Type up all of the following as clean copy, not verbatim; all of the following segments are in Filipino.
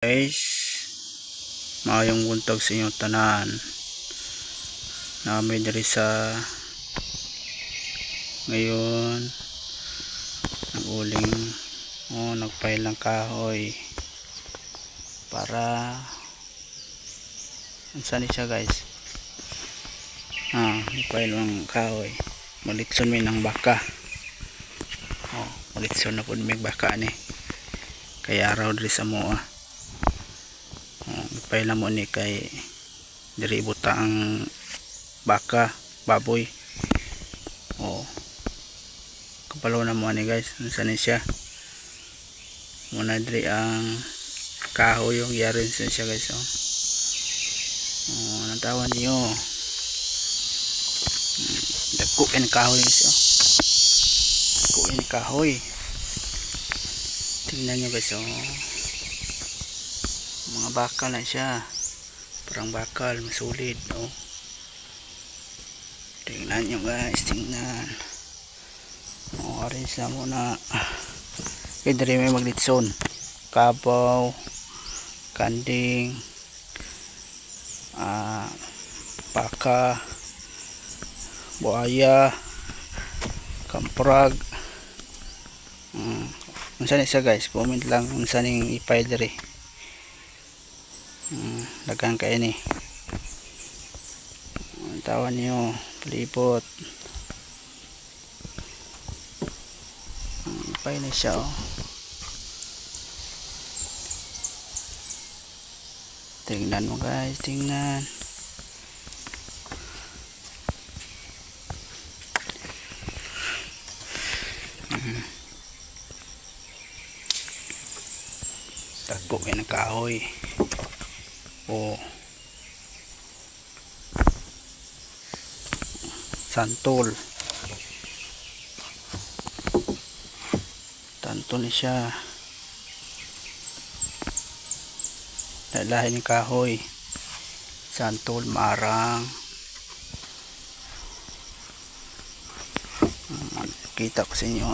Guys, maayong buntag sa inyong tanan. Namin diri sa ngayon naguling nagpailang kahoy para unsa ni siya guys. Nagpailang kahoy malitson mi ng baka. Malitson na pud mi baka ni kaya araw diri sa moa. Nagpaila mo ni kay diri buta ang baka, baboy. Kapalo na mo ni guys, unsa ni siya. Muna diri ang kahoy yung yarin siya guys. Natawan niyo. Dagko en kahoy guys. Dagko en kahoy. Tingnan niyo guys. Mga bakal na siya, parang bakal masulid. Tingnan nyo guys, tingnan. Orange na muna. Pwede rin may maglitson, kabaw, kanding, baka, buaya, kamprag. Unsa ni siya guys, comment lang unsa ning ipay diri. Dagang kayo ni tawan nyo palibot. Ipay na siya. Tingnan mo guys, tingnan. Tagpo kayo ng kahoy. Santol ni siya, lalahin ng kahoy, santol, marang. Kita ko sa inyo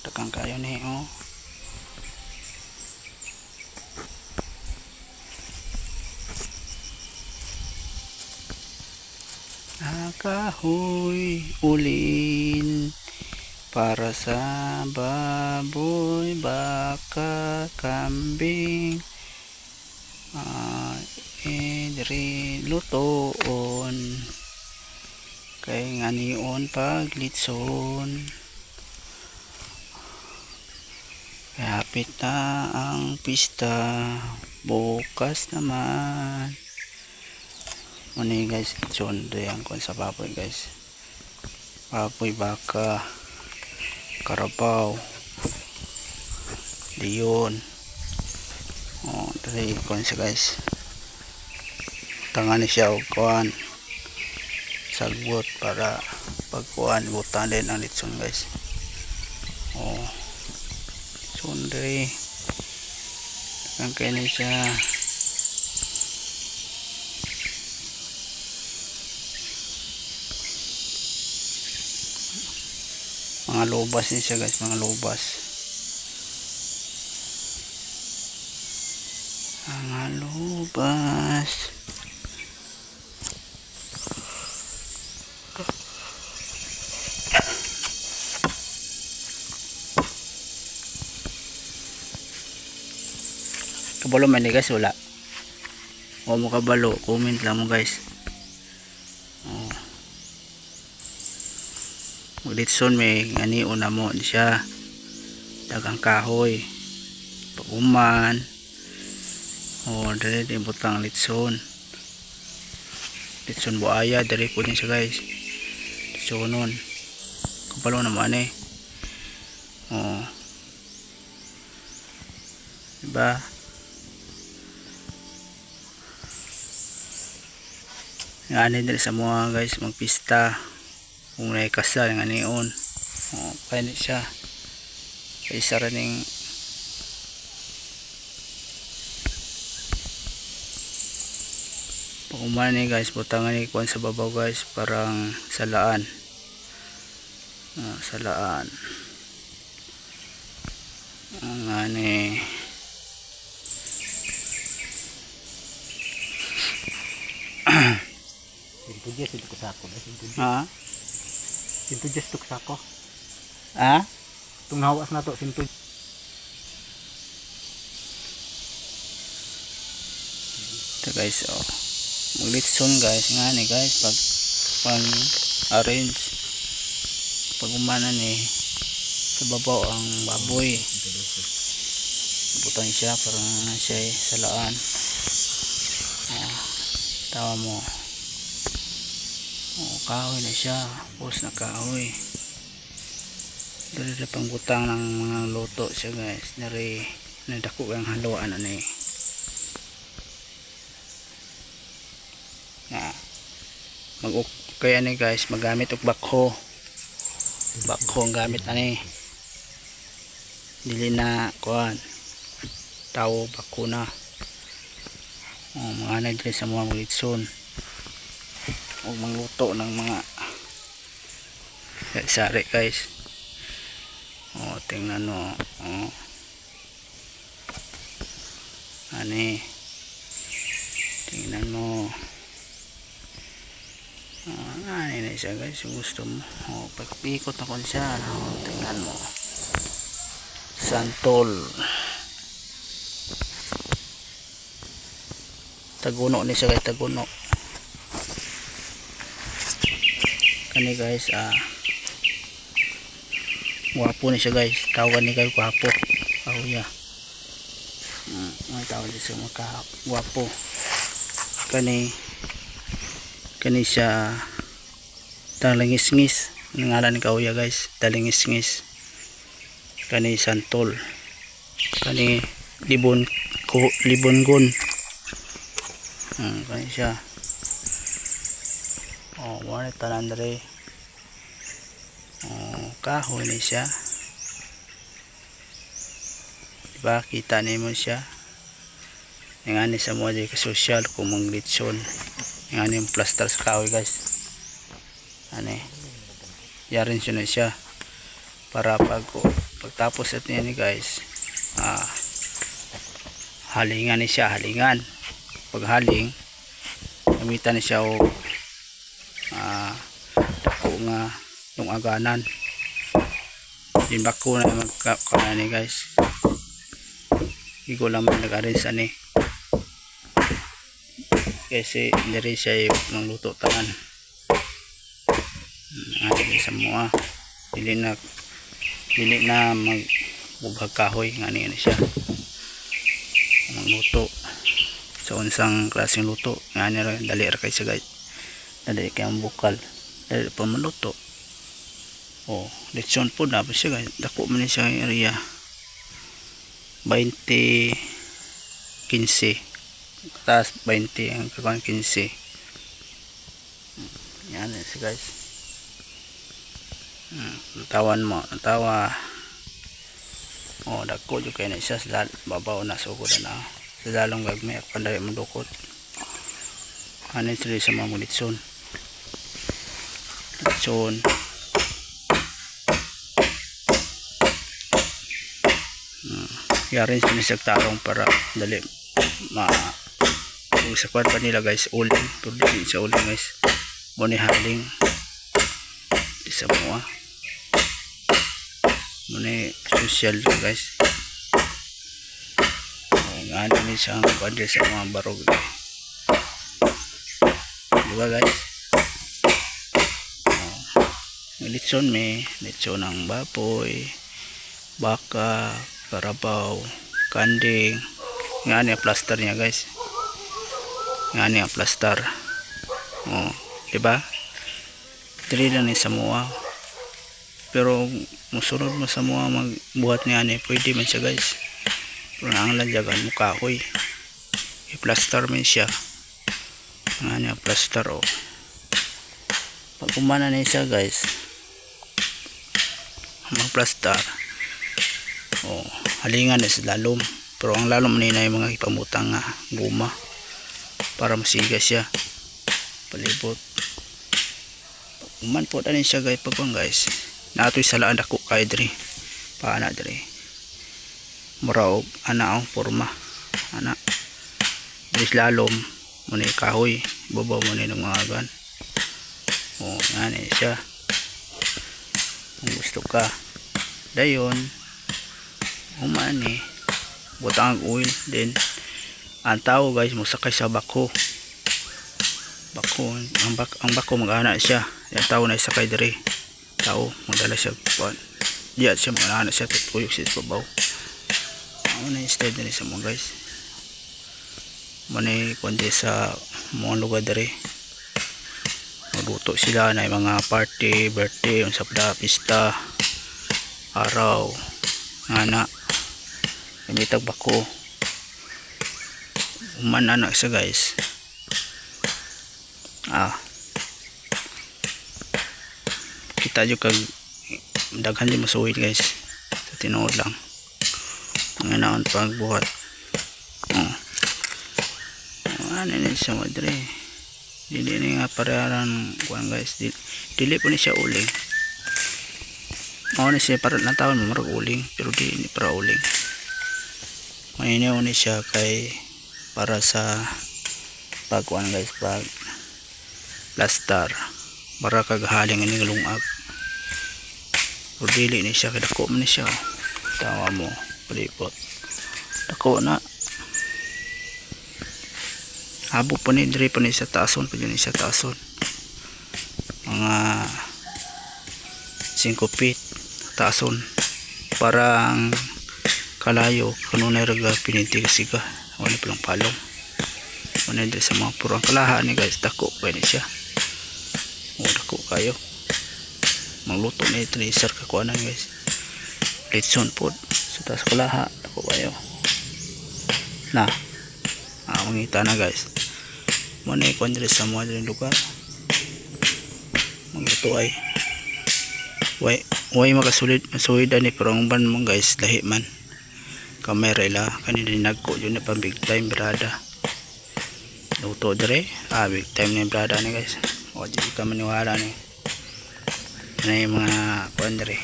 dagang kayo ni kahoy ulin para sa baboy, baka, kambing, diri lutoon kay nganion paglitson. Kaya hapit na ang pista, bukas naman. Muna guys, litson dyan ko sa baboy guys. Baboy, baka, karabaw, leon. Dali ko siya guys. Tangan siya o kuhan, sagbot para pagkuhan butan din ang litson guys. Litson dali ang kainin siya. Mga lubas din siya guys, mga lubas. Mga lubas. Kabalo man ni guys, wala. O mo kabalo, comment lang mo guys. Litson may ngani una mo di siya dagang kahoy paguman dali din butang litson buaya dali po din siya guys. Litsonon kapalo naman diba ngani dali sa mga guys magpista kung naikasal nga niyon. Painit siya isa rin pakuman ni guys, butangan ni kuwan sa babaw guys, parang salaan. Salaan ang ani Sintudyas ito sako. ha Sintudyas ito sako. ha Itong nahawas na to sintudyas. ito guys, oh, maglitson guys nga ni guys pag arrange pag umana ni sa babaw ang baboy, butang siya parang siya salaan. Tawa mo, kahoy na siya, pus na kahoy. Dari pang butang ng mga luto siya guys, dari nadako ang haluan ani. Kaya ni guys, magamit og bakho ang gamit ani, dili na kuan tao bakho na. Mga nagdre sa mga litson o mangluto ng mga sari guys. Tingnan mo, ani, tingnan mo. Ani na siya guys, yung gusto mo. Pagpikot na kon siya, tingnan mo, santol, taguno ni siya guys, taguno kani guys. Guwapo ni siya guys, tawagan ni kayo guwapo. Ya, tawag ni siya mga guwapo. Kani siya talingis-ngis, ngalan ni kauya guys, talingis-ngis. Kani santol, kani libongon. Kani siya. Wala tanan dere. Kahoy ni siya. Diba, kita nimo siya. Yang ani sa mo di ka social kung manglitson. Yang ani yung plaster sa kahoy guys. Ani. Yarin siya na siya. Para pagtapos at niya ni guys. Halingan ni siya, halingan. Paghaling, gamitan ni siya o dako nga yung aganan. Yung bako na magkakana ni guys. Igo lang nag-arrange ani. Kasi hindi siya yung luto tanan. Ano sa mga dili na magbubag kahoy nga niya siya. Magluto sa unsang klaseng luto nga niya rin, dali ra kay siya guys, dali kay ang bukal, dali pa maluto. Lechon po na siya guys, dako man siya area 20 15 taas 20 ang kakang 15. Yan siya guys. Tawan mo, tawa. Dako jud kay na siya sa babaw na sugod na sa dalong gagmay panday mo dukot. Ano sila sa mga litson. Yarin siya sa tarong para dali sa kwan pa nila guys, uling, pero di sa uling guys, muni haling di sa mga muni social guys. Ano ni siyang kwan sa mga barog, diba guys. Litson litson ng baboy, baka, karabaw, kanding. Nga niya plaster niya guys, nga niya plaster. Diba, dili lang ni Samoa, pero musunod mo sa mga magbuhat niya ni pwede man siya guys. Pero ang lanjagan mo kahoy, i-plaster man siya. Nga niya plaster. Pag umana na siya guys, mag-plaster, halingan na sa lalom. Pero ang lalom nila yung mga ipamutang guma para masiga siya palibot. Uman po tanin siya guys, pagpang guys natoy salaan dako kay diri paana diri. muraog ana ang forma ana bis lalom mo ni kahoy babaw mo ni ng mga gan. Yan siya kung gusto ka dayon umani butang ang oil then ang tao guys musakay sa bako ang bako mag-ana siya yung tao na isakay dire tao magdala siya kuan diyan siya mag-ana siya tutuyok siya sa babaw. Ano na instead na sa mga guys manay kundi sa mga lugar dire magluto sila na mga party birthday unsap da pista araw ana kamitag bako uman anak siya guys. Kita juga daghan din masuwid guys sa tinuod lang ang inaon pagbuhat. Ano na siya madre dili ni nga pararan kuan guys dili po ni siya uling mao ni siya para na taon marag uling pero dili ni para uling mayinaw ni siya kay para sa pagkuan guys pag plaster para kaghaling ini lungag o dili ni siya kadako man ni siya tawa mo palipot dako na habo pa ni dire pa ni sa taason pa ni sa taason mga 5 feet taason parang kalayo kanunay raga pinintig siga wala pa lang palong wala din sa mga purang kalaha ni guys dako pa ni siya dako kayo magluto na ito ni sir kakuanan guys litson po sa taas kalaha dako kayo na mangita na guys muna ikon dito sa mga dito lugar magluto ay way makasulit masuwidan ni pero ang ban mong guys lahi man kamera ila kanina nagko yun na pang big time brada luto dire big time na brada ni guys o di ka maniwala ni na yung mga kuan dire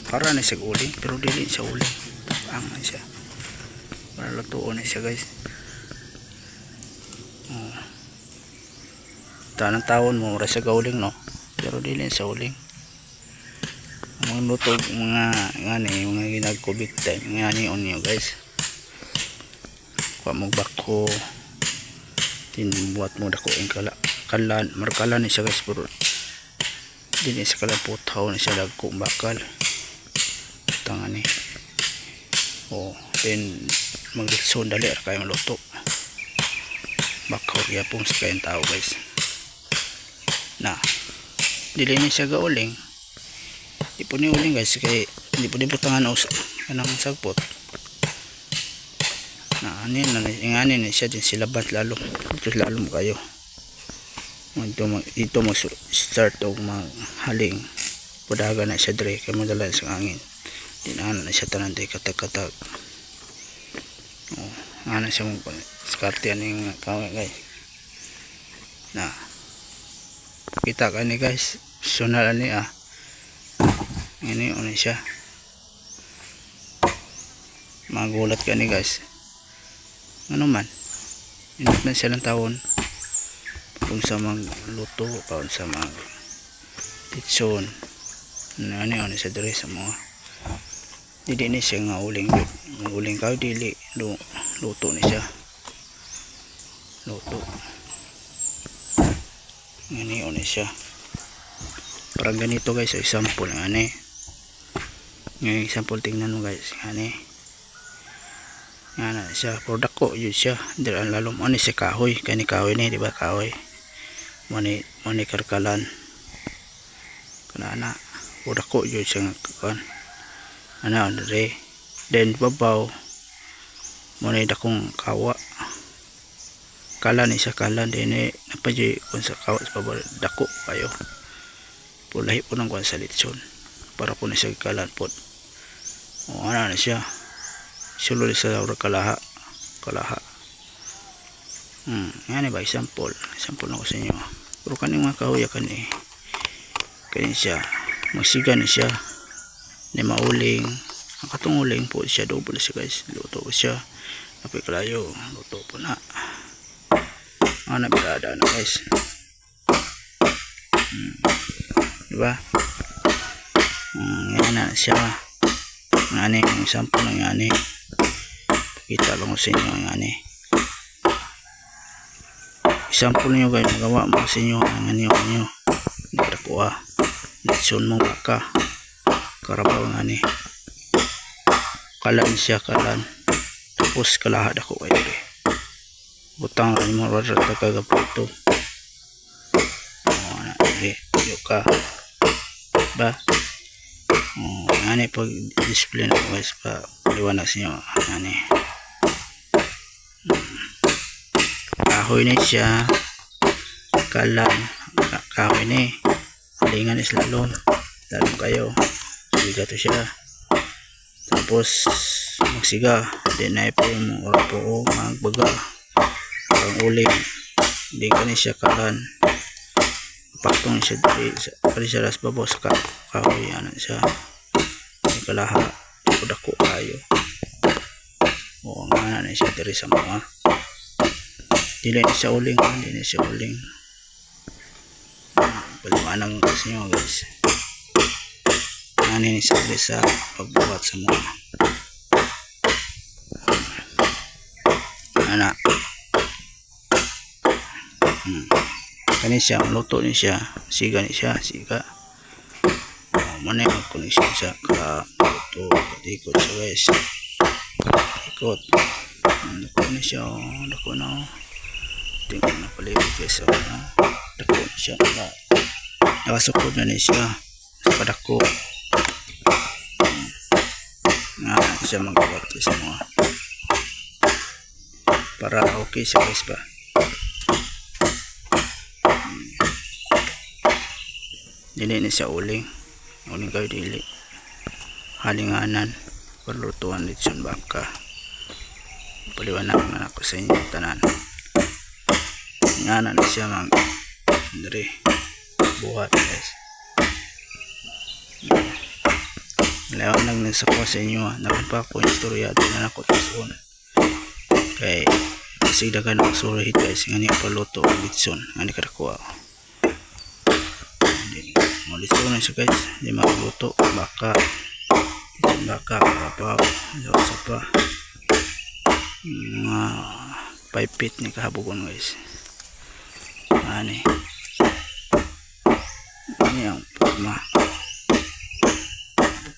para na siya uling pero dili siya uling ang siya para lutuon na siya guys. Tanang taon mo mura sa gauling no pero dili sa uling mga luto mga ngani mga ginagko big time ngani on nyo guys kuha mo bako buat mo dako ang kalan markalan ni siya guys pero dili sa kalan putaw ni siya dagko bakal tangan ni then magditson dali ar kayo maluto bakaw yapong sa kayong tao guys na dili ni siya gauling di po ni uling guys kay di po ni butangan anang sagpot na anin na ingani ni siya din silabat lalo ito lalo kayo dito mag start o maghaling pudaga na siya dire kay madala sa angin dinaan na siya tanan day katag-katag ano siya mong skartian yung kaway guys na kita ka ni guys sunal ni ini ano siya magulat ka ni guys ano man init na siya ng taon kung sa magluto pa sa mag titson ano siya dire sa mga dili ni siya nga uling ka dili luto ni siya luto ngani ni siya parang ganito guys so example ngani ng example tingnan mo guys ngani ngana siya product ko yun siya dira lalom ani siya kahoy kani kahoy ni di ba kahoy mani karkalan kana product ko yun siya kan ano dire then babaw muna dakong kawa kalan isa kalan din napaji kung sa kawa sa babaw dako kayo pulahi po ng kwan sa litson para po na siya kalan po ano na siya sulod sa laura kalaha yan ba example na ko sa inyo pero kaning mga kahoy kanin siya magsiga ni siya ni mauling ang katong uling po siya double siya guys, luto po siya napay kalayo, luto po na birada na guys. Diba yan na siya ngani yung sample ng ngani, kita lang ko sa inyo ngani sample nyo guys, magawa mo sa inyo ang anyo nagkakuha lechon mong baka karabaw ngani kalan siya tapos kalahad ako kayo butang rin mo rata kagaputo ka ba ngani pag display na guys pa liwanag sa inyo ngani kahoy na siya kalan kahoy na lingan is lalong kayo siga to siya tapos magsiga din na po yung po magbaga ang uling hindi ka na siya kalan paktong siya pali siya ras babaw sa kahoy ano siya kalaha dako kayo o nga na siya diri sa mga dili na siya uling paliwanag ko sa inyo guys ano ni sa pagbuhat sa mga anak kani siya luto ni siya siga mana yung connection siya ka luto ikot siya guys ikot dako ni siya dako na tingnan na palibot guys dako ni siya nakasukod na ni siya sa padako nga siya magbuhat sa mga para okay siya guys ba dili ni siya uling kayo dili halinganan perlutuan lechon baka paliwanag na ako sa inyo tanan nga na siya mag diri buhat guys liwanag na sa ko sa inyo napapa ko istorya din na ako tason kay kasi dagan ang surahit guys nga niya paluto ang lechon nga ni karakuha malito na siya guys hindi makuluto baka karapaw sa pa mga 5 feet ni kahabugon guys ani ang forma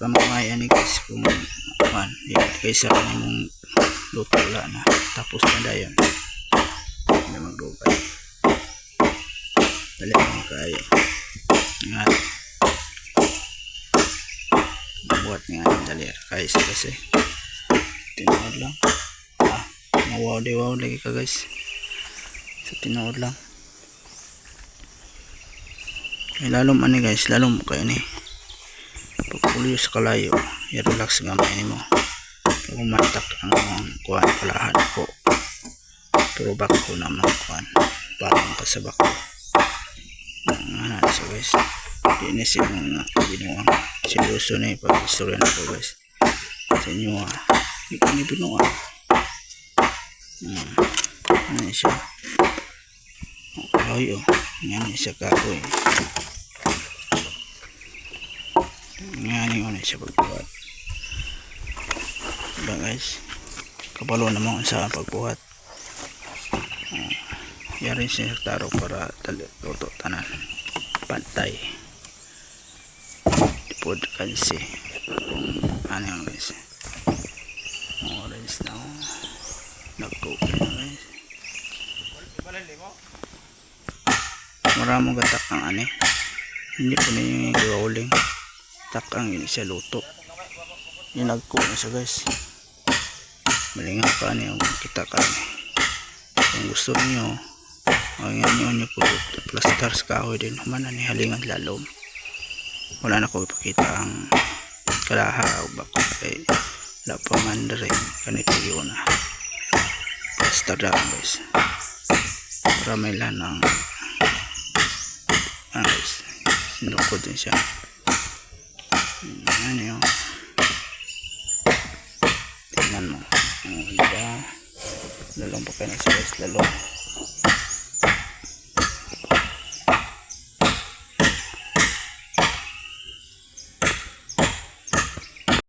pagkamamaya ni guys kung kaysa kanimong luto wala na tapos na dayon hindi magdugay dali mo kayo nga buat nga dalir guys kasi tinood lang mawaw lagi ka guys sa tinood lang ay lalom ani guys lalom kayo ni pagpulyo sa kalayo i-relax gamay ni mo kung matak ang kuhan kalahan ko pero bako na mga kuhan parang kasabak ko ano siya guys di na siya mga binuang seryoso na yung pag-istorya na ko guys sa inyo hindi ko na binuang ano siya kahoy yan siya kahoy yan yung ano siya pagbuhat diba guys kapalo naman sa pagbuhat yari siya taro para luto tanan pantay pod kansi ano yung guys orange na nag-cook na guys maraming gatak ang ani hindi po na yung gawuling takang yun siya luto yung nag-cook na siya guys malinga pa niyo kita ka kung gusto niyo ang yan yung plaster sa kahoy din humana ni halingan lalom wala na ko ipakita ang kalaha o bako kay wala pa man rin ganito yun plaster lang guys para may lanang guys sinukod din siya ano yun tingnan mo. Diba? Lalong pa kayo na guys, lalong.